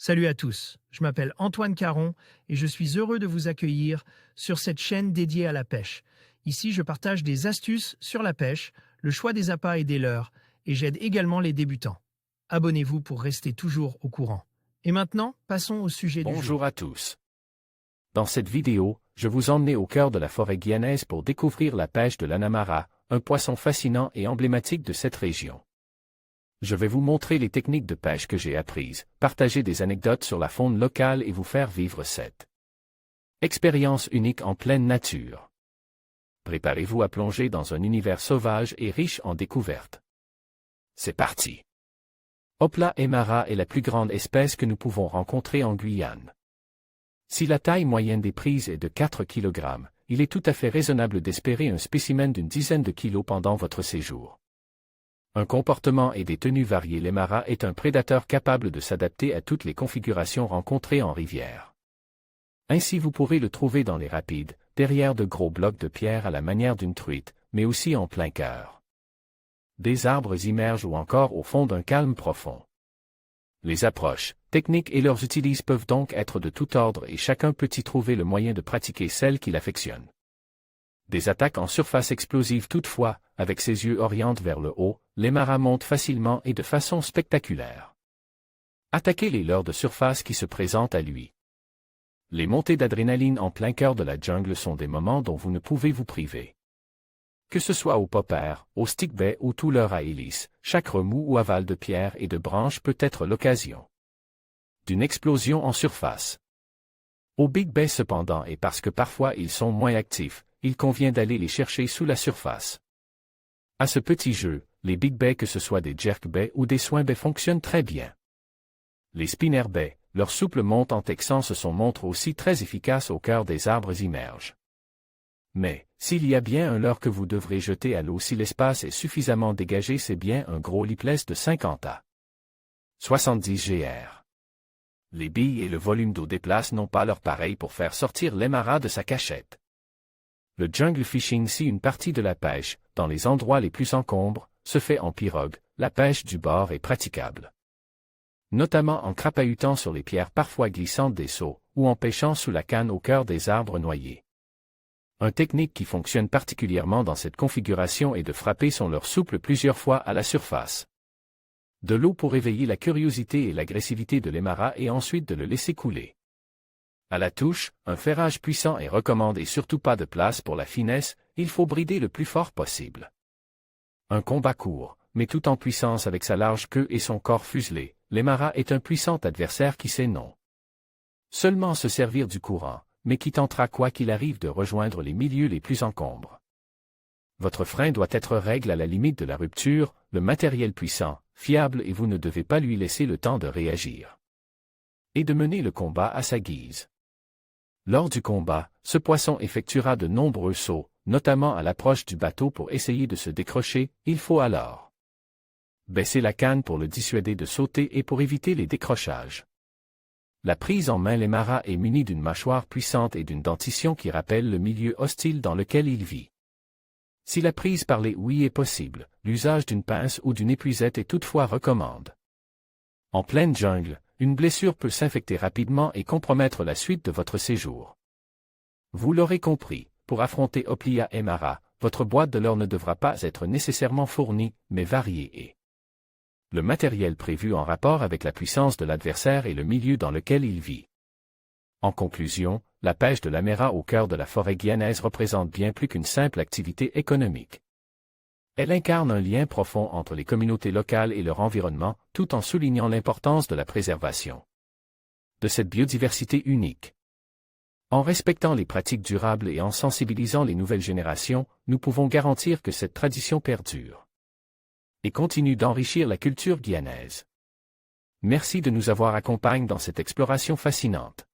Salut à tous, je m'appelle Antoine Caron et je suis heureux de vous accueillir sur cette chaîne dédiée à la pêche. Ici, je partage des astuces sur la pêche, le choix des appâts et des leurres, et j'aide également les débutants. Abonnez-vous pour rester toujours au courant. Et maintenant, passons au sujet du jour. Bonjour à tous. Dans cette vidéo, je vous emmène au cœur de la forêt guyanaise pour découvrir la pêche de l'anamara, un poisson fascinant et emblématique de cette région. Je vais vous montrer les techniques de pêche que j'ai apprises, partager des anecdotes sur la faune locale et vous faire vivre cette expérience unique en pleine nature. Préparez-vous à plonger dans un univers sauvage et riche en découvertes. C'est parti. Hopla emara est la plus grande espèce que nous pouvons rencontrer en Guyane. Si la taille moyenne des prises est de 4 kg, il est tout à fait raisonnable d'espérer un spécimen d'une dizaine de kilos pendant votre séjour. Un comportement et des tenues variées, l'emara est un prédateur capable de s'adapter à toutes les configurations rencontrées en rivière. Ainsi vous pourrez le trouver dans les rapides, derrière de gros blocs de pierre à la manière d'une truite, mais aussi en plein cœur des arbres immergés ou encore au fond d'un calme profond. Les approches, techniques et leurs utilises peuvent donc être de tout ordre et chacun peut y trouver le moyen de pratiquer celle qu'il affectionne. Des attaques en surface explosives toutefois, avec ses yeux orientés vers le haut, l'emara monte facilement et de façon spectaculaire. Attaquez les leurres de surface qui se présentent à lui. Les montées d'adrénaline en plein cœur de la jungle sont des moments dont vous ne pouvez vous priver. Que ce soit au popper, au stickbait ou tout leurre à hélice, chaque remous ou aval de pierre et de branches peut être l'occasion d'une explosion en surface. Au big bay cependant, et parce que parfois ils sont moins actifs, il convient d'aller les chercher sous la surface. À ce petit jeu, les big baits, que ce soit des jerkbaits ou des swimbaits, fonctionnent très bien. Les spinnerbaits, leur souple monte en texan se montrent aussi très efficaces au cœur des arbres immergés. Mais, s'il y a bien un leurre que vous devrez jeter à l'eau si l'espace est suffisamment dégagé, c'est bien un gros lipless de 50 à 70 gr. Les billes et le volume d'eau déplacent non pas leur pareil pour faire sortir l'emara de sa cachette. Le jungle fishing, si une partie de la pêche, dans les endroits les plus encombrants, se fait en pirogue, la pêche du bord est praticable. Notamment en crapahutant sur les pierres parfois glissantes des seaux, ou en pêchant sous la canne au cœur des arbres noyés. Une technique qui fonctionne particulièrement dans cette configuration est de frapper son leurre souple plusieurs fois à la surface de l'eau pour éveiller la curiosité et l'agressivité de l'emara et ensuite de le laisser couler. À la touche, un ferrage puissant est recommandé et surtout pas de place pour la finesse, il faut brider le plus fort possible. Un combat court, mais tout en puissance avec sa large queue et son corps fuselé, l'emara est un puissant adversaire qui sait non seulement se servir du courant, mais qui tentera quoi qu'il arrive de rejoindre les milieux les plus encombrants. Votre frein doit être règle à la limite de la rupture, le matériel puissant, fiable et vous ne devez pas lui laisser le temps de réagir et de mener le combat à sa guise. Lors du combat, ce poisson effectuera de nombreux sauts, notamment à l'approche du bateau pour essayer de se décrocher, il faut alors baisser la canne pour le dissuader de sauter et pour éviter les décrochages. La prise en main, l'emara est muni d'une mâchoire puissante et d'une dentition qui rappelle le milieu hostile dans lequel il vit. Si la prise par les ouïes est possible, l'usage d'une pince ou d'une épuisette est toutefois recommandé. En pleine jungle, une blessure peut s'infecter rapidement et compromettre la suite de votre séjour. Vous l'aurez compris, pour affronter Hopla emara, votre boîte de leurre ne devra pas être nécessairement fournie, mais variée et le matériel prévu en rapport avec la puissance de l'adversaire et le milieu dans lequel il vit. En conclusion, la pêche de l'emara au cœur de la forêt guyanaise représente bien plus qu'une simple activité économique. Elle incarne un lien profond entre les communautés locales et leur environnement, tout en soulignant l'importance de la préservation de cette biodiversité unique. En respectant les pratiques durables et en sensibilisant les nouvelles générations, nous pouvons garantir que cette tradition perdure et continue d'enrichir la culture guyanaise. Merci de nous avoir accompagnés dans cette exploration fascinante.